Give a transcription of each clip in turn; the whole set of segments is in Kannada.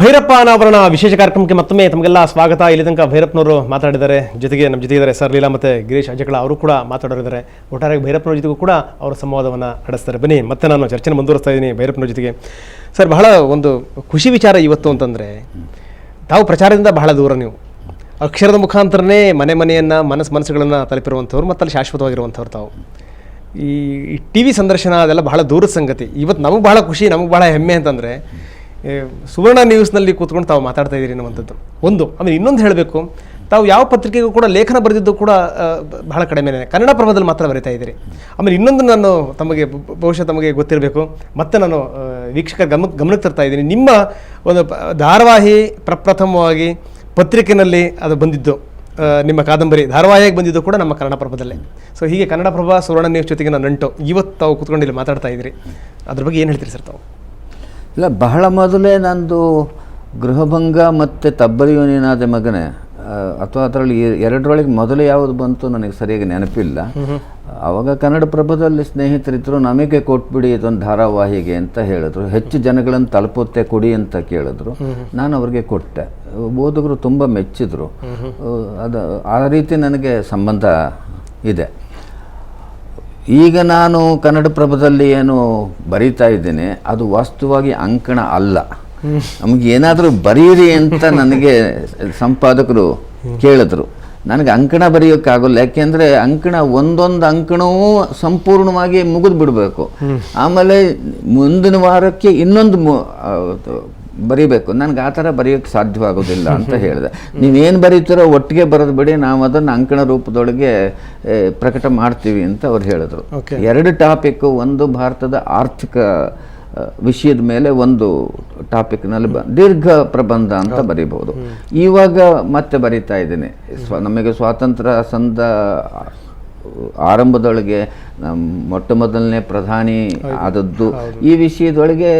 ಭೈರಪ್ಪ ಅನಾವರಣ ವಿಶೇಷ ಕಾರ್ಯಕ್ರಮಕ್ಕೆ ಮತ್ತೊಮ್ಮೆ ತಮಗೆಲ್ಲ ಸ್ವಾಗತ. ಇಲ್ಲಿ ತನಕ ಭೈರಪ್ಪನವರು ಮಾತಾಡಿದ್ದಾರೆ, ನಮ್ಮ ಜೊತೆ ಇದ್ದಾರೆ ಸರ್ ಲೀಲಾ ಮತ್ತು ಗಿರೀಶ್ ಅಜಕಳ, ಅವರು ಕೂಡ ಮಾತಾಡೋರಿದ್ದಾರೆ. ಒಟ್ಟಾರೆ ಭೈರಪ್ಪನವ್ರ ಜೊತೆಗೂ ಕೂಡ ಅವರು ಸಂವಾದವನ್ನು ನಡೆಸ್ತಾರೆ. ಬನ್ನಿ ಮತ್ತೆ ನಾನು ಚರ್ಚೆನ ಮುಂದುವರಿಸ್ತಾ ಇದ್ದೀನಿ ಭೈರಪ್ಪನವ್ರ ಜೊತೆಗೆ. ಸರ್, ಬಹಳ ಒಂದು ಖುಷಿ ವಿಚಾರ ಇವತ್ತು ಅಂತಂದರೆ, ತಾವು ಪ್ರಚಾರದಿಂದ ಬಹಳ ದೂರ, ನೀವು ಅಕ್ಷರದ ಮುಖಾಂತರನೇ ಮನೆಯನ್ನು ಮನಸ್ಸುಗಳನ್ನು ತಲುಪಿರುವಂಥವ್ರು ಮತ್ತು ಅಲ್ಲಿ ಶಾಶ್ವತವಾಗಿರುವಂಥವ್ರು ತಾವು. ಈ ಟಿ ವಿ ಸಂದರ್ಶನ ಅದೆಲ್ಲ ಬಹಳ ದೂರದ ಸಂಗತಿ. ಇವತ್ತು ನಮಗೆ ಬಹಳ ಖುಷಿ, ನಮಗೆ ಬಹಳ ಹೆಮ್ಮೆ ಅಂತಂದರೆ ಸುವರ್ಣ ನ್ಯೂಸ್ನಲ್ಲಿ ಕೂತ್ಕೊಂಡು ತಾವು ಮಾತಾಡ್ತಾ ಇದ್ದೀರಿ ಅನ್ನುವಂಥದ್ದು ಒಂದು. ಆಮೇಲೆ ಇನ್ನೊಂದು ಹೇಳಬೇಕು, ತಾವು ಯಾವ ಪತ್ರಿಕೆಗೂ ಕೂಡ ಲೇಖನ ಬರೆದಿದ್ದು ಕೂಡ ಬಹಳ ಕಡಿಮೆ, ಕನ್ನಡ ಪ್ರಭದಲ್ಲಿ ಮಾತ್ರ ಬರೀತಾ ಇದ್ದೀರಿ. ಆಮೇಲೆ ಇನ್ನೊಂದು ನಾನು ಬಹುಶಃ ತಮಗೆ ಗೊತ್ತಿರಬೇಕು, ಮತ್ತೆ ನಾನು ವೀಕ್ಷಕರ ಗಮನಕ್ಕೆ ತರ್ತಾ ಇದ್ದೀನಿ, ನಿಮ್ಮ ಒಂದು ಧಾರಾವಾಹಿ ಪ್ರಪ್ರಥಮವಾಗಿ ಪತ್ರಿಕೆಯಲ್ಲಿ ಅದು ಬಂದಿದ್ದು, ನಿಮ್ಮ ಕಾದಂಬರಿ ಧಾರಾವಾಹಿಯಾಗಿ ಬಂದಿದ್ದು ಕೂಡ ನಮ್ಮ ಕನ್ನಡ ಪ್ರಭದಲ್ಲೇ. ಸೊ ಹೀಗೆ ಕನ್ನಡ ಪ್ರಭ ಸುವರ್ಣ ನ್ಯೂಸ್ ಜೊತೆಗೆ ನಾನು ನಂಟು. ಇವತ್ತು ತಾವು ಕೂತ್ಕೊಂಡು ಇಲ್ಲಿ ಮಾತಾಡ್ತಾ ಇದ್ದೀರಿ, ಅದ್ರ ಬಗ್ಗೆ ಏನು ಹೇಳ್ತೀರಿ ಸರ್ ತಾವು? ಇಲ್ಲ, ಬಹಳ ಮೊದಲೇ ನಂದು ಗೃಹಭಂಗ ಮತ್ತು ತಬ್ಬಲಿಯು ನೀನಾದೆ ಮಗನೇ, ಅಥವಾ ಅದರಲ್ಲಿ ಎರಡರೊಳಗೆ ಮೊದಲು ಯಾವುದು ಬಂತು ನನಗೆ ಸರಿಯಾಗಿ ನೆನಪಿಲ್ಲ. ಆವಾಗ ಕನ್ನಡ ಪ್ರಭದಲ್ಲಿ ಸ್ನೇಹಿತರಿದ್ದರು, ನಮಗೆ ಕೊಟ್ಬಿಡಿ ಇದೊಂದು ಧಾರಾವಾಹಿಗೆ ಅಂತ ಹೇಳಿದ್ರು. ಹೆಚ್ಚು ಜನಗಳನ್ನು ತಲುಪುತ್ತೆ ಕೊಡಿ ಅಂತ ಕೇಳಿದ್ರು. ನಾನು ಅವ್ರಿಗೆ ಕೊಟ್ಟೆ. ಓದುಗರು ತುಂಬ ಮೆಚ್ಚಿದ್ರು. ಅದು ಆ ರೀತಿ ನನಗೆ ಸಂಬಂಧ ಇದೆ. ಈಗ ನಾನು ಕನ್ನಡ ಪ್ರಭದಲ್ಲಿ ಏನು ಬರೀತಾ ಇದ್ದೇನೆ ಅದು ವಾಸ್ತವವಾಗಿ ಅಂಕಣ ಅಲ್ಲ. ನಮಗೆ ಏನಾದರೂ ಬರೀರಿ ಅಂತ ನನಗೆ ಸಂಪಾದಕರು ಕೇಳಿದ್ರು. ನನಗೆ ಅಂಕಣ ಬರೆಯೋಕ್ಕಾಗಲ್ಲ, ಯಾಕೆಂದರೆ ಅಂಕಣ ಒಂದೊಂದು ಅಂಕಣವೂ ಸಂಪೂರ್ಣವಾಗಿ ಮುಗಿದು ಬಿಡಬೇಕು. ಆಮೇಲೆ ಮುಂದಿನ ವಾರಕ್ಕೆ ಇನ್ನೊಂದು ಬರೀಬೇಕು. ನನಗೆ ಆ ಥರ ಬರೆಯೋಕ್ಕೆ ಸಾಧ್ಯವಾಗೋದಿಲ್ಲ ಅಂತ ಹೇಳಿದೆ. ನೀವೇನು ಬರೀತೀರೋ ಒಟ್ಟಿಗೆ ಬರೆದು ಬಿಡಿ, ನಾವು ಅದನ್ನು ಅಂಕಣ ರೂಪದೊಳಗೆ ಪ್ರಕಟ ಮಾಡ್ತೀವಿ ಅಂತ ಅವ್ರು ಹೇಳಿದ್ರು. ಎರಡು ಟಾಪಿಕ್ಕು, ಒಂದು ಭಾರತದ ಆರ್ಥಿಕ ವಿಷಯದ ಮೇಲೆ ಒಂದು ಟಾಪಿಕ್ನಲ್ಲಿ ದೀರ್ಘ ಪ್ರಬಂಧ ಅಂತ ಬರೀಬಹುದು. ಇವಾಗ ಮತ್ತೆ ಬರೀತಾ ಇದ್ದೀನಿ. ನಮಗೆ ಸ್ವಾತಂತ್ರ್ಯ ಸಂದ ಆರಂಭದೊಳಗೆ ಮೊಟ್ಟ ಮೊದಲನೇ ಪ್ರಧಾನಿ ಆದದ್ದು ಈ ವಿಷಯದೊಳಗೆ,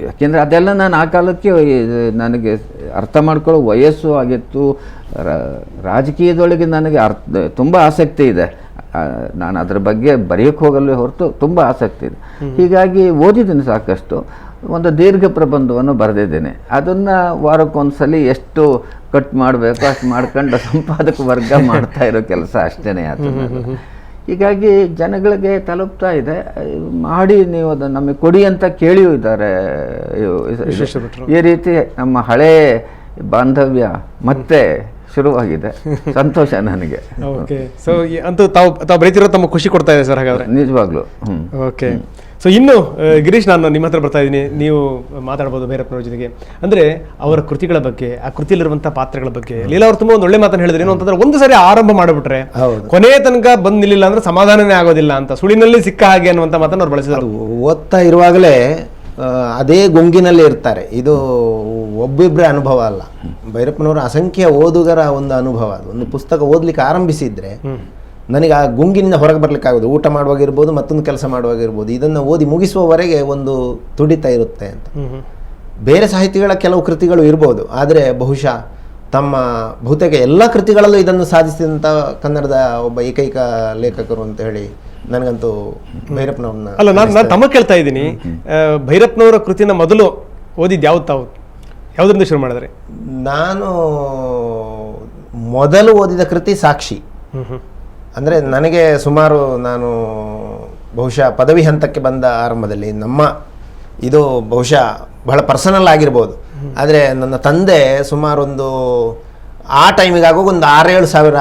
ಯಾಕೆಂದರೆ ಅದೆಲ್ಲ ನಾನು ಆ ಕಾಲಕ್ಕೆ ನನಗೆ ಅರ್ಥ ಮಾಡ್ಕೊಳ್ಳೋ ವಯಸ್ಸು ಆಗಿತ್ತು. ರಾಜಕೀಯದೊಳಗೆ ನನಗೆ ತುಂಬ ಆಸಕ್ತಿ ಇದೆ. ನಾನು ಅದರ ಬಗ್ಗೆ ಬರೆಯೋಕ್ಕೆ ಹೋಗಲ್ಲೇ ಹೊರತು ತುಂಬ ಆಸಕ್ತಿ ಇದೆ. ಹೀಗಾಗಿ ಓದಿದ್ದೀನಿ ಸಾಕಷ್ಟು. ಒಂದು ದೀರ್ಘ ಪ್ರಬಂಧವನ್ನು ಬರೆದಿದ್ದೇನೆ. ಅದನ್ನು ವಾರಕ್ಕೊಂದ್ಸಲಿ ಎಷ್ಟು ಕಟ್ ಮಾಡಬೇಕು ಅಷ್ಟು ಮಾಡ್ಕೊಂಡು ಸಂಪಾದಕ ವರ್ಗ ಮಾಡ್ತಾ ಇರೋ ಕೆಲಸ ಅಷ್ಟೇ ಆಯ್ತು. ಹೀಗಾಗಿ ಜನಗಳಿಗೆ ತಲುಪ್ತಾ ಇದೆ. ಮಾಡಿ ನೀವು ಅದನ್ನು ನಮಗೆ ಕೊಡಿ ಅಂತ ಕೇಳಿಯೂ ಇದ್ದಾರೆ. ಈ ರೀತಿ ನಮ್ಮ ಹಳೇ ಬಾಂಧವ್ಯ ಮತ್ತೆ ಶುರುವಾಗಿದೆ. ಸಂತೋಷ ನನಗೆ. ಓಕೆ, ಸೊ ಅಂತೂ ತಾವು ಬರೀತಿರೋ ತಮ್ಮ ಖುಷಿ ಕೊಡ್ತಾ ಇದೆ ಸರ್ ಹಾಗಾದ್ರೆ, ನಿಜವಾಗ್ಲೂ. ಓಕೆ, ಸೊ ಇನ್ನು ಗಿರೀಶ್, ನಾನು ನಿಮ್ಮ ಹತ್ರ ಬರ್ತಾ ಇದ್ದೀನಿ. ನೀವು ಮಾತಾಡ್ಬೋದು ಭೈರಪ್ಪನವ್ರ ಜೊತೆಗೆ. ಅಂದರೆ ಅವರ ಕೃತಿಗಳ ಬಗ್ಗೆ, ಆ ಕೃತಿಯಲ್ಲಿರುವಂಥ ಪಾತ್ರಗಳ ಬಗ್ಗೆ. ಲೀಲಾ ಅವರು ತುಂಬ ಒಂದು ಒಳ್ಳೆ ಮಾತನ್ನು ಹೇಳಿದ್ರು. ಏನು ಅಂತಂದ್ರೆ, ಒಂದು ಸಾರಿ ಆರಂಭ ಮಾಡಿಬಿಟ್ರೆ ಕೊನೆಯ ತನಕ ಬಂದು ನಿಲ್ಲಿಲ್ಲ ಅಂದ್ರೆ ಸಮಾಧಾನನೇ ಆಗೋದಿಲ್ಲ ಅಂತ, ಸುಳಿನಲ್ಲಿ ಸಿಕ್ಕ ಹಾಗೆ ಅನ್ನುವಂಥ ಮಾತನ್ನು ಅವ್ರು ಬಳಸಿದ್ರು. ಓದ್ತಾ ಇರುವಾಗಲೇ ಅದೇ ಗುಂಗಿನಲ್ಲಿ ಇರ್ತಾರೆ. ಇದು ಒಬ್ಬಿಬ್ಬರೇ ಅನುಭವ ಅಲ್ಲ. ಭೈರಪ್ಪನವರ ಅಸಂಖ್ಯ ಓದುಗರ ಒಂದು ಅನುಭವ. ಅದು ಒಂದು ಪುಸ್ತಕ ಓದಲಿಕ್ಕೆ ಆರಂಭಿಸಿದ್ರೆ ನನಗೆ ಆ ಗುಂಗಿನಿಂದ ಹೊರಗೆ ಬರಲಿಕ್ಕಾಗೋದು. ಊಟ ಮಾಡುವಾಗಿರ್ಬೋದು, ಮತ್ತೊಂದು ಕೆಲಸ ಮಾಡುವಾಗಿರ್ಬೋದು, ಇದನ್ನು ಓದಿ ಮುಗಿಸುವವರೆಗೆ ಒಂದು ತುಡಿತ ಇರುತ್ತೆ ಅಂತ. ಬೇರೆ ಸಾಹಿತಿಗಳ ಕೆಲವು ಕೃತಿಗಳು ಇರ್ಬೋದು, ಆದರೆ ಬಹುಶಃ ತಮ್ಮ ಬಹುತೇಕ ಎಲ್ಲ ಕೃತಿಗಳಲ್ಲೂ ಇದನ್ನು ಸಾಧಿಸಿದಂಥ ಕನ್ನಡದ ಒಬ್ಬ ಏಕೈಕ ಲೇಖಕರು ಅಂತ ಹೇಳಿ ನನಗಂತೂ ಭೈರಪ್ಪನವ್ರನ್ನ. ಅಲ್ಲ, ನಾನು ತಮ್ಮ ಕೇಳ್ತಾ ಇದ್ದೀನಿ, ಭೈರಪ್ಪನವರ ಕೃತಿನ ಮೊದಲು ಓದಿದ್ದು ಯಾವ್ದು ತಾವು? ಯಾವುದರಿಂದ ಶುರು ಮಾಡಿದ್ರಿ? ನಾನು ಮೊದಲು ಓದಿದ ಕೃತಿ ಸಾಕ್ಷಿ. ಅಂದರೆ ನನಗೆ ಸುಮಾರು, ನಾನು ಬಹುಶಃ ಪದವಿ ಹಂತಕ್ಕೆ ಬಂದ ಆರಂಭದಲ್ಲಿ, ನಮ್ಮ ಇದು ಬಹುಶಃ ಬಹಳ ಪರ್ಸನಲ್ ಆಗಿರ್ಬೋದು, ಆದರೆ ನನ್ನ ತಂದೆ ಸುಮಾರೊಂದು ಆ ಟೈಮಿಗಾಗೋ ಒಂದು 6-7 ಸಾವಿರ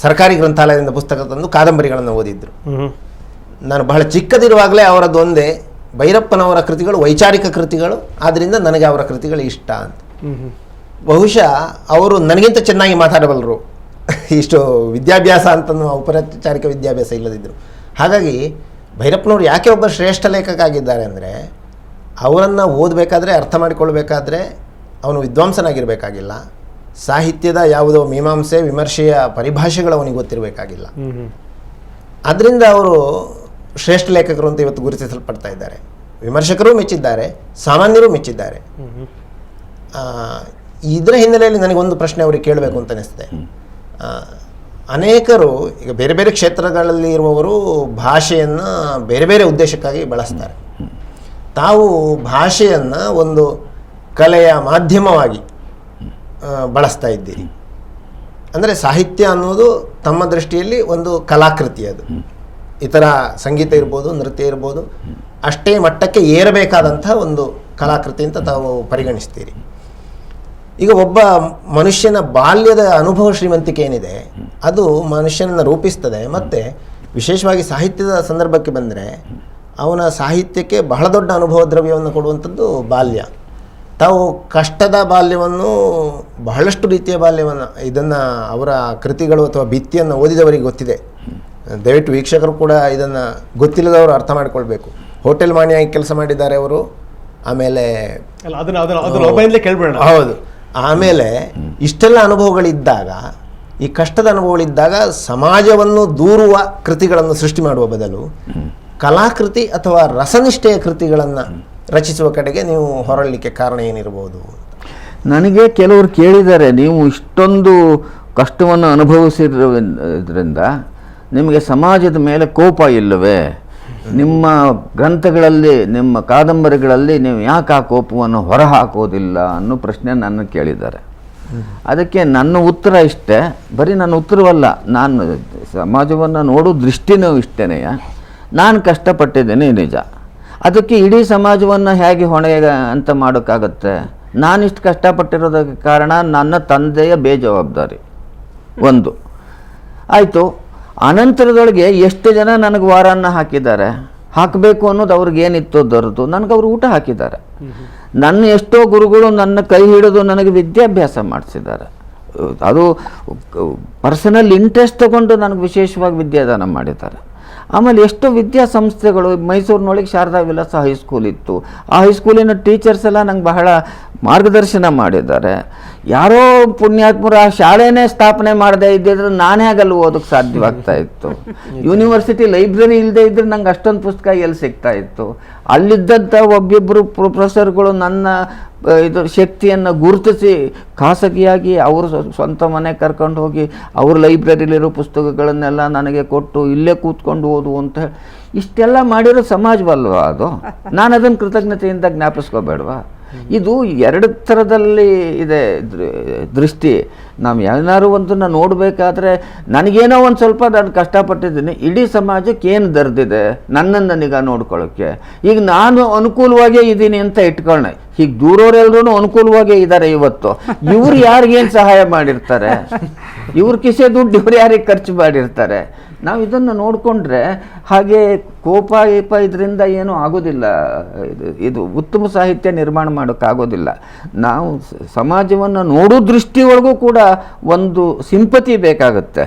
ಸರ್ಕಾರಿ ಗ್ರಂಥಾಲಯದಿಂದ ಪುಸ್ತಕ ತಂದು ಕಾದಂಬರಿಗಳನ್ನು ಓದಿದ್ರು. ನಾನು ಬಹಳ ಚಿಕ್ಕದಿರುವಾಗಲೇ ಅವರದ್ದು ಒಂದೇ, ಭೈರಪ್ಪನವರ ಕೃತಿಗಳು ವೈಚಾರಿಕ ಕೃತಿಗಳು, ಆದ್ದರಿಂದ ನನಗೆ ಅವರ ಕೃತಿಗಳು ಇಷ್ಟ ಅಂತ. ಬಹುಶಃ ಅವರು ನನಗಿಂತ ಚೆನ್ನಾಗಿ ಮಾತಾಡಬಲ್ಲರು, ಇಷ್ಟು ವಿದ್ಯಾಭ್ಯಾಸ ಅಂತನೂ ಔಪಚಾರಿಕ ವಿದ್ಯಾಭ್ಯಾಸ ಇಲ್ಲದಿದ್ದರು. ಹಾಗಾಗಿ ಭೈರಪ್ಪನವರು ಯಾಕೆ ಒಬ್ಬ ಶ್ರೇಷ್ಠ ಲೇಖಕ ಆಗಿದ್ದಾರೆ ಅಂದರೆ, ಅವರನ್ನು ಓದಬೇಕಾದ್ರೆ, ಅರ್ಥ ಮಾಡಿಕೊಳ್ಬೇಕಾದ್ರೆ ಅವನು ವಿದ್ವಾಂಸನಾಗಿರಬೇಕಾಗಿಲ್ಲ, ಸಾಹಿತ್ಯದ ಯಾವುದೋ ಮೀಮಾಂಸೆ ವಿಮರ್ಶೆಯ ಪರಿಭಾಷೆಗಳು ಅವನಿಗೆ ಗೊತ್ತಿರಬೇಕಾಗಿಲ್ಲ. ಆದ್ದರಿಂದ ಅವರು ಶ್ರೇಷ್ಠ ಲೇಖಕರು ಅಂತ ಇವತ್ತು ಗುರುತಿಸಲ್ಪಡ್ತಾ ಇದ್ದಾರೆ. ವಿಮರ್ಶಕರು ಮೆಚ್ಚಿದ್ದಾರೆ, ಸಾಮಾನ್ಯರು ಮೆಚ್ಚಿದ್ದಾರೆ. ಇದರ ಹಿನ್ನೆಲೆಯಲ್ಲಿ ನನಗೊಂದು ಪ್ರಶ್ನೆ ಅವರಿಗೆ ಕೇಳಬೇಕು ಅಂತ ಅನಿಸ್ತದೆ. ಅನೇಕರು ಈಗ ಬೇರೆ ಬೇರೆ ಕ್ಷೇತ್ರಗಳಲ್ಲಿ ಇರುವವರು ಭಾಷೆಯನ್ನು ಬೇರೆ ಬೇರೆ ಉದ್ದೇಶಕ್ಕಾಗಿ ಬಳಸ್ತಾರೆ. ತಾವು ಭಾಷೆಯನ್ನು ಒಂದು ಕಲೆಯ ಮಾಧ್ಯಮವಾಗಿ ಬಳಸ್ತಾ ಇದ್ದೀರಿ. ಅಂದರೆ ಸಾಹಿತ್ಯ ಅನ್ನೋದು ತಮ್ಮ ದೃಷ್ಟಿಯಲ್ಲಿ ಒಂದು ಕಲಾಕೃತಿ, ಅದು ಇತರ ಸಂಗೀತ ಇರ್ಬೋದು, ನೃತ್ಯ ಇರ್ಬೋದು, ಅಷ್ಟೇ ಮಟ್ಟಕ್ಕೆ ಏರಬೇಕಾದಂಥ ಒಂದು ಕಲಾಕೃತಿ ಅಂತ ತಾವು ಪರಿಗಣಿಸ್ತೀರಿ. ಈಗ ಒಬ್ಬ ಮನುಷ್ಯನ ಬಾಲ್ಯದ ಅನುಭವ ಶ್ರೀಮಂತಿಕೆ ಏನಿದೆ ಅದು ಮನುಷ್ಯನನ್ನು ರೂಪಿಸ್ತದೆ. ಮತ್ತು ವಿಶೇಷವಾಗಿ ಸಾಹಿತ್ಯದ ಸಂದರ್ಭಕ್ಕೆ ಬಂದರೆ ಅವನ ಸಾಹಿತ್ಯಕ್ಕೆ ಬಹಳ ದೊಡ್ಡ ಅನುಭವ ದ್ರವ್ಯವನ್ನು ಕೊಡುವಂಥದ್ದು ಬಾಲ್ಯ. ತಾವು ಕಷ್ಟದ ಬಾಲ್ಯವನ್ನು, ಬಹಳಷ್ಟು ರೀತಿಯ ಬಾಲ್ಯವನ್ನು, ಇದನ್ನು ಅವರ ಕೃತಿಗಳು ಅಥವಾ ಭಿತ್ತಿಯನ್ನು ಓದಿದವರಿಗೆ ಗೊತ್ತಿದೆ. ದಯವಿಟ್ಟು ವೀಕ್ಷಕರು ಕೂಡ ಇದನ್ನು ಗೊತ್ತಿಲ್ಲದವರು ಅರ್ಥ ಮಾಡಿಕೊಳ್ಬೇಕು. ಹೋಟೆಲ್ ಮಾಣಿಯಾಗಿ ಕೆಲಸ ಮಾಡಿದ್ದಾರೆ ಅವರು. ಆಮೇಲೆ ಕೇಳ್ಬೇಡ. ಹೌದು. ಆಮೇಲೆ ಇಷ್ಟೆಲ್ಲ ಅನುಭವಗಳಿದ್ದಾಗ, ಈ ಕಷ್ಟದ ಅನುಭವಗಳಿದ್ದಾಗ ಸಮಾಜವನ್ನು ದೂರುವ ಕೃತಿಗಳನ್ನು ಸೃಷ್ಟಿ ಮಾಡುವ ಬದಲು ಕಲಾಕೃತಿ ಅಥವಾ ರಸನಿಷ್ಠೆಯ ಕೃತಿಗಳನ್ನು ರಚಿಸುವ ಕಡೆಗೆ ನೀವು ಹೊರಳಲಿಕ್ಕೆ ಕಾರಣ ಏನಿರಬಹುದು? ನನಗೆ ಕೆಲವರು ಕೇಳಿದ್ದಾರೆ, ನೀವು ಇಷ್ಟೊಂದು ಕಷ್ಟವನ್ನು ಅನುಭವಿಸಿರೋದ್ರಿಂದ ನಿಮಗೆ ಸಮಾಜದ ಮೇಲೆ ಕೋಪ ಇಲ್ಲವೇ? ನಿಮ್ಮ ಗ್ರಂಥಗಳಲ್ಲಿ, ನಿಮ್ಮ ಕಾದಂಬರಿಗಳಲ್ಲಿ ನೀವು ಯಾಕೆ ಆ ಕೋಪವನ್ನು ಹೊರಹಾಕೋದಿಲ್ಲ ಅನ್ನೋ ಪ್ರಶ್ನೆ ನನ್ನ ಕೇಳಿದ್ದಾರೆ. ಅದಕ್ಕೆ ನನ್ನ ಉತ್ತರ ಇಷ್ಟೇ, ಬರೀ ನನ್ನ ಉತ್ತರವಲ್ಲ, ನಾನು ಸಮಾಜವನ್ನು ನೋಡೋ ದೃಷ್ಟಿನೂ ಇಷ್ಟೇನೆ. ನಾನು ಕಷ್ಟಪಟ್ಟಿದ್ದೇನೆ ನಿಜ, ಅದಕ್ಕೆ ಇಡೀ ಸಮಾಜವನ್ನು ಹೇಗೆ ಹೊಣೆ ಅಂತ ಮಾಡೋಕ್ಕಾಗತ್ತೆ? ನಾನಿಷ್ಟು ಕಷ್ಟಪಟ್ಟಿರೋದಕ್ಕೆ ಕಾರಣ ನನ್ನ ತಂದೆಯ ಬೇಜವಾಬ್ದಾರಿ ಒಂದು ಆಯಿತು. ಅನಂತರದೊಳಗೆ ಎಷ್ಟು ಜನ ನನಗೆ ವಾರನ್ನು ಹಾಕಿದ್ದಾರೆ, ಹಾಕಬೇಕು ಅನ್ನೋದು ಅವ್ರಿಗೇನಿತ್ತು ದೊರೆತು ನನಗೆ ಅವರು ಊಟ ಹಾಕಿದ್ದಾರೆ. ನನ್ನ ಎಷ್ಟೋ ಗುರುಗಳು ನನ್ನ ಕೈ ಹಿಡಿದು ನನಗೆ ವಿದ್ಯಾಭ್ಯಾಸ ಮಾಡಿಸಿದ್ದಾರೆ. ಅದು ಪರ್ಸನಲ್ ಇಂಟ್ರೆಸ್ಟ್ ತಗೊಂಡು ನನಗೆ ವಿಶೇಷವಾಗಿ ವಿದ್ಯಾದಾನ ಮಾಡಿದ್ದಾರೆ. ಆಮೇಲೆ ಎಷ್ಟೋ ವಿದ್ಯಾಸಂಸ್ಥೆಗಳು, ಮೈಸೂರಿನೊಳಗೆ ಶಾರದಾ ವಿಲಾಸ ಹೈಸ್ಕೂಲ್ ಇತ್ತು, ಆ ಹೈಸ್ಕೂಲಿನ ಟೀಚರ್ಸ್ ಎಲ್ಲ ನಂಗೆ ಬಹಳ ಮಾರ್ಗದರ್ಶನ ಮಾಡಿದ್ದಾರೆ. ಯಾರೋ ಪುಣ್ಯಾತ್ಮರು ಆ ಶಾಲೆನೇ ಸ್ಥಾಪನೆ ಮಾಡದೇ ಇದ್ದಿದ್ರೆ ನಾನೇ ಆಗಲ್ಲಿ ಓದೋಕ್ಕೆ ಸಾಧ್ಯವಾಗ್ತಾ ಇತ್ತು. ಯೂನಿವರ್ಸಿಟಿ ಲೈಬ್ರರಿ ಇಲ್ಲದೆ ಇದ್ರೆ ನಂಗೆ ಅಷ್ಟೊಂದು ಪುಸ್ತಕ ಎಲ್ಲಿ ಸಿಗ್ತಾ ಇತ್ತು? ಅಲ್ಲಿದ್ದಂಥ ಒಬ್ಬಿಬ್ಬರು ಪ್ರೊಫೆಸರ್ಗಳು ನನ್ನ ಇದು ಶಕ್ತಿಯನ್ನು ಗುರುತಿಸಿ ಖಾಸಗಿಯಾಗಿ ಅವರು ಸ್ವಂತ ಮನೆ ಕರ್ಕೊಂಡು ಹೋಗಿ ಅವ್ರ ಲೈಬ್ರರಿಲಿರೋ ಪುಸ್ತಕಗಳನ್ನೆಲ್ಲ ನನಗೆ ಕೊಟ್ಟು ಇಲ್ಲೇ ಕೂತ್ಕೊಂಡು ಓದು ಅಂತ ಇಷ್ಟೆಲ್ಲ ಮಾಡಿರೋ ಸಮಾಜವಲ್ವ ಅದು? ನಾನು ಅದನ್ನು ಕೃತಜ್ಞತೆಯಿಂದ ಜ್ಞಾಪಿಸ್ಕೋಬೇಡವಾ? ಇದು ಎರಡು ಥರದಲ್ಲಿ ಇದೆ ದೃಷ್ಟಿ. ನಾವು ಏನಾದ್ರು ಒಂದನ್ನು ನೋಡಬೇಕಾದ್ರೆ ನನಗೇನೋ ಒಂದು ಸ್ವಲ್ಪ ನಾನು ಕಷ್ಟಪಟ್ಟಿದ್ದೀನಿ, ಇಡೀ ಸಮಾಜಕ್ಕೆ ಏನು ದರ್ದಿದೆ ನನ್ನನ್ನು ನಿಗಾ ನೋಡ್ಕೊಳ್ಳೋಕ್ಕೆ. ಈಗ ನಾನು ಅನುಕೂಲವಾಗೇ ಇದ್ದೀನಿ ಅಂತ ಇಟ್ಕೊಳ್ಳೆ, ಹೀಗೆ ದೂರವರೆಲ್ಲರೂ ಅನುಕೂಲವಾಗೇ ಇದ್ದಾರೆ. ಇವತ್ತು ಇವ್ರು ಯಾರಿಗೇನು ಸಹಾಯ ಮಾಡಿರ್ತಾರೆ? ಇವ್ರ ಕಿಸೆ ದುಡ್ಡು ಇವ್ರು ಯಾರಿಗೆ ಖರ್ಚು ಮಾಡಿರ್ತಾರೆ? ನಾವು ಇದನ್ನು ನೋಡಿಕೊಂಡ್ರೆ ಹಾಗೆ ಕೋಪ ಇದರಿಂದ ಏನೂ ಆಗೋದಿಲ್ಲ. ಇದು ಉತ್ತಮ ಸಾಹಿತ್ಯ ನಿರ್ಮಾಣ ಮಾಡೋಕ್ಕಾಗೋದಿಲ್ಲ. ನಾವು ಸಮಾಜವನ್ನು ನೋಡೋ ದೃಷ್ಟಿಯೊಳಗೂ ಕೂಡ ಒಂದು ಸಿಂಪತಿ ಬೇಕಾಗುತ್ತೆ.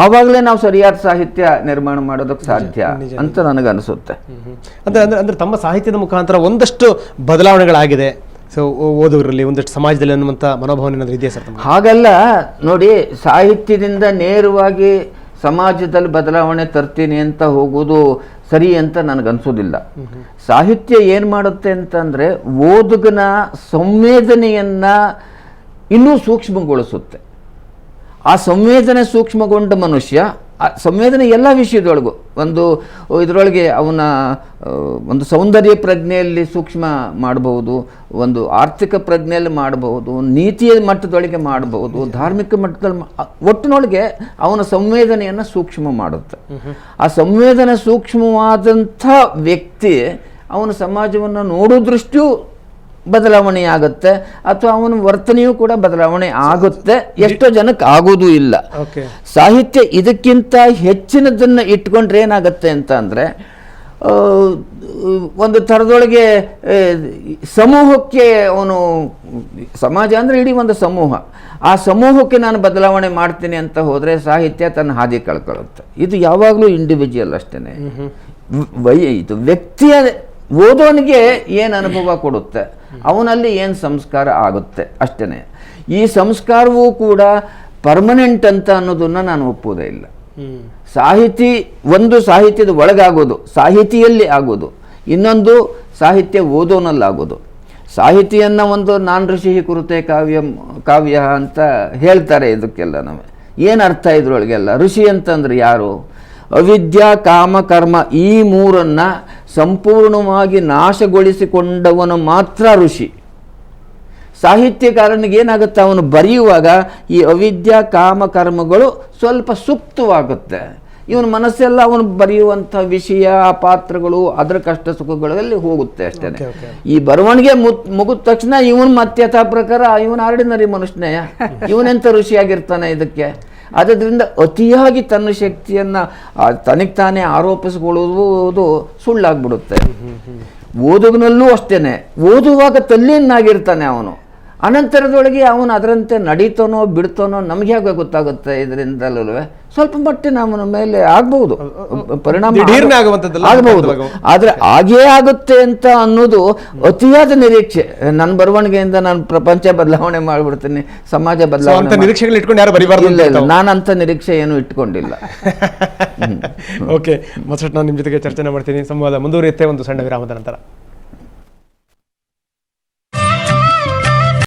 ಆವಾಗಲೇ ನಾವು ಸರಿಯಾದ ಸಾಹಿತ್ಯ ನಿರ್ಮಾಣ ಮಾಡೋದಕ್ಕೆ ಸಾಧ್ಯ ಅಂತ ನನಗನ್ನಿಸುತ್ತೆ. ಅಂದರೆ ತಮ್ಮ ಸಾಹಿತ್ಯದ ಮುಖಾಂತರ ಒಂದಷ್ಟು ಬದಲಾವಣೆಗಳಾಗಿದೆ ಸೊ ಓದುವರಲ್ಲಿ, ಒಂದಷ್ಟು ಸಮಾಜದಲ್ಲಿ ಅನ್ನುವಂಥ ಮನೋಭಾವನೆ ಏನಾದರೂ ಇದೆಯಾ ಸರ್? ಹಾಗಲ್ಲ ನೋಡಿ, ಸಾಹಿತ್ಯದಿಂದ ನೇರವಾಗಿ ಸಮಾಜದಲ್ಲಿ ಬದಲಾವಣೆ ತರ್ತೀನಿ ಅಂತ ಹೋಗೋದು ಸರಿ ಅಂತ ನನಗನ್ಸೋದಿಲ್ಲ. ಸಾಹಿತ್ಯ ಏನು ಮಾಡುತ್ತೆ ಅಂತಂದರೆ ಓದುಗನ ಸಂವೇದನೆಯನ್ನು ಇನ್ನೂ ಸೂಕ್ಷ್ಮಗೊಳಿಸುತ್ತೆ. ಆ ಸಂವೇದನೆ ಸೂಕ್ಷ್ಮಗೊಂಡ ಮನುಷ್ಯ, ಆ ಸಂವೇದನೆ ಎಲ್ಲ ವಿಷಯದೊಳಗೂ ಇದರೊಳಗೆ ಅವನ ಒಂದು ಸೌಂದರ್ಯ ಪ್ರಜ್ಞೆಯಲ್ಲಿ ಸೂಕ್ಷ್ಮ ಮಾಡಬಹುದು, ಒಂದು ಆರ್ಥಿಕ ಪ್ರಜ್ಞೆಯಲ್ಲಿ ಮಾಡಬಹುದು, ನೀತಿಯ ಮಟ್ಟದೊಳಗೆ ಮಾಡಬಹುದು, ಧಾರ್ಮಿಕ ಮಟ್ಟದಲ್ಲಿ ಒಟ್ಟಿನೊಳಗೆ ಅವನ ಸಂವೇದನೆಯನ್ನು ಸೂಕ್ಷ್ಮ ಮಾಡುತ್ತೆ. ಆ ಸಂವೇದನೆ ಸೂಕ್ಷ್ಮವಾದಂಥ ವ್ಯಕ್ತಿ ಅವನ ಸಮಾಜವನ್ನು ನೋಡೋ ದೃಷ್ಟಿಯೂ ಬದಲಾವಣೆ ಆಗುತ್ತೆ, ಅಥವಾ ಅವನ ವರ್ತನೆಯೂ ಕೂಡ ಬದಲಾವಣೆ ಆಗುತ್ತೆ. ಎಷ್ಟೋ ಜನಕ್ಕೆ ಆಗೋದೂ ಇಲ್ಲ. ಸಾಹಿತ್ಯ ಇದಕ್ಕಿಂತ ಹೆಚ್ಚಿನದನ್ನು ಇಟ್ಕೊಂಡ್ರೆ ಏನಾಗುತ್ತೆ ಅಂತ ಅಂದರೆ, ಒಂದು ಥರದೊಳಗೆ ಸಮೂಹಕ್ಕೆ ಅವನು, ಸಮಾಜ ಅಂದರೆ ಇಡೀ ಒಂದು ಸಮೂಹ, ಆ ಸಮೂಹಕ್ಕೆ ನಾನು ಬದಲಾವಣೆ ಮಾಡ್ತೀನಿ ಅಂತ ಹೋದರೆ ಸಾಹಿತ್ಯ ತನ್ನ ಹಾದಿ ಕಳ್ಕೊಳ್ಳುತ್ತೆ. ಇದು ಯಾವಾಗಲೂ ಇಂಡಿವಿಜುವಲ್ ಅಷ್ಟೇ. ಇದು ವ್ಯಕ್ತಿಯ ಓದೋನಿಗೆ ಏನು ಅನುಭವ ಕೊಡುತ್ತೆ, ಅವನಲ್ಲಿ ಏನು ಸಂಸ್ಕಾರ ಆಗುತ್ತೆ ಅಷ್ಟೇ. ಈ ಸಂಸ್ಕಾರವೂ ಕೂಡ ಪರ್ಮನೆಂಟ್ ಅಂತ ಅನ್ನೋದನ್ನು ನಾನು ಒಪ್ಪೋದೇ ಇಲ್ಲ. ಸಾಹಿತಿ ಒಂದು ಸಾಹಿತ್ಯದ ಒಳಗಾಗೋದು, ಸಾಹಿತಿಯಲ್ಲಿ ಆಗೋದು, ಇನ್ನೊಂದು ಸಾಹಿತ್ಯ ಓದೋನಲ್ಲಾಗೋದು. ಸಾಹಿತಿಯನ್ನು ಒಂದು ನಾನ್ ಋಷಿ ಕುರುತೆ ಕಾವ್ಯ ಅಂತ ಹೇಳ್ತಾರೆ. ಇದಕ್ಕೆಲ್ಲ ನಮಗೆ ಏನು ಅರ್ಥ ಇದ್ರೊಳಗೆಲ್ಲ? ಋಷಿ ಅಂತಂದ್ರೆ ಯಾರು? ಅವಿದ್ಯಾ ಕಾಮ ಕರ್ಮ ಈ ಮೂರನ್ನು ಸಂಪೂರ್ಣವಾಗಿ ನಾಶಗೊಳಿಸಿಕೊಂಡವನು ಮಾತ್ರ ಋಷಿ. ಸಾಹಿತ್ಯಕಾರನಿಗೆ ಏನಾಗುತ್ತೆ, ಅವನು ಬರೆಯುವಾಗ ಈ ಅವಿದ್ಯಾ ಕಾಮ ಕರ್ಮಗಳು ಸ್ವಲ್ಪ ಸುಪ್ತವಾಗುತ್ತೆ. ಇವನ ಮನಸ್ಸೆಲ್ಲ ಅವನು ಬರೆಯುವಂಥ ವಿಷಯ, ಪಾತ್ರಗಳು, ಅದರ ಕಷ್ಟ ಸುಖಗಳಲ್ಲಿ ಹೋಗುತ್ತೆ ಅಷ್ಟೇ. ಈ ಬರವಣಿಗೆ ಮುಗಿದ ತಕ್ಷಣ ಇವನು ಮತ್ತೆ ಯಥಾ ಪ್ರಕಾರ ಇವನು ಆರ್ಡಿನರಿ ಮನುಷ್ಯನೇ, ಇವನೆಂಥ ಋಷಿಯಾಗಿರ್ತಾನೆ ಇದಕ್ಕೆ. ಆದ್ದರಿಂದ ಅತಿಯಾಗಿ ತನ್ನ ಶಕ್ತಿಯನ್ನು ತನಗೆ ತಾನೇ ಆರೋಪಿಸಿಕೊಳ್ಳುವುದು ಸುಳ್ಳಾಗ್ಬಿಡುತ್ತೆ. ಓದುಗನಲ್ಲೂ ಅಷ್ಟೇನೆ, ಓದುವಾಗ ತಲ್ಲೀನಾಗಿರ್ತಾನೆ ಅವನು, ಅನಂತರದೊಳಗೆ ಅವನು ಅದರಂತೆ ನಡೀತಾನೋ ಬಿಡ್ತಾನೋ ನಮ್ಗೆ ಹೇಗೆ ಗೊತ್ತಾಗುತ್ತೆ. ಇದರಿಂದಲೂ ಸ್ವಲ್ಪ ಮಟ್ಟಿನ ಅವನ ಮೇಲೆ ಆಗ್ಬಹುದು ಪರಿಣಾಮ ಆಗಬಹುದು, ಆದ್ರೆ ಹಾಗೇ ಆಗುತ್ತೆ ಅಂತ ಅನ್ನೋದು ಅತಿಯಾದ ನಿರೀಕ್ಷೆ. ನನ್ನ ಬರವಣಿಗೆಯಿಂದ ನಾನು ಪ್ರಪಂಚ ಬದಲಾವಣೆ ಮಾಡ್ಬಿಡ್ತೀನಿ, ಸಮಾಜ ಬದಲಾವಣೆ ನಿರೀಕ್ಷೆಗಳು ಇಟ್ಕೊಂಡು ಯಾರು ಬರೀಬಾರ್ದು. ಇಲ್ಲ, ನಾನಂತ ನಿರೀಕ್ಷೆ ಏನು ಇಟ್ಕೊಂಡಿಲ್ಲ. ಓಕೆ, ಮತ್ತಷ್ಟು ನಾನು ನಿಮ್ಮ ಜೊತೆಗೆ ಚರ್ಚೆ ಮಾಡ್ತೀನಿ. ಸಂವಾದ ಮುಂದುವರಿಯುತ್ತೆ ಒಂದು ಸಣ್ಣ ವಿರಾಮದ ನಂತರ.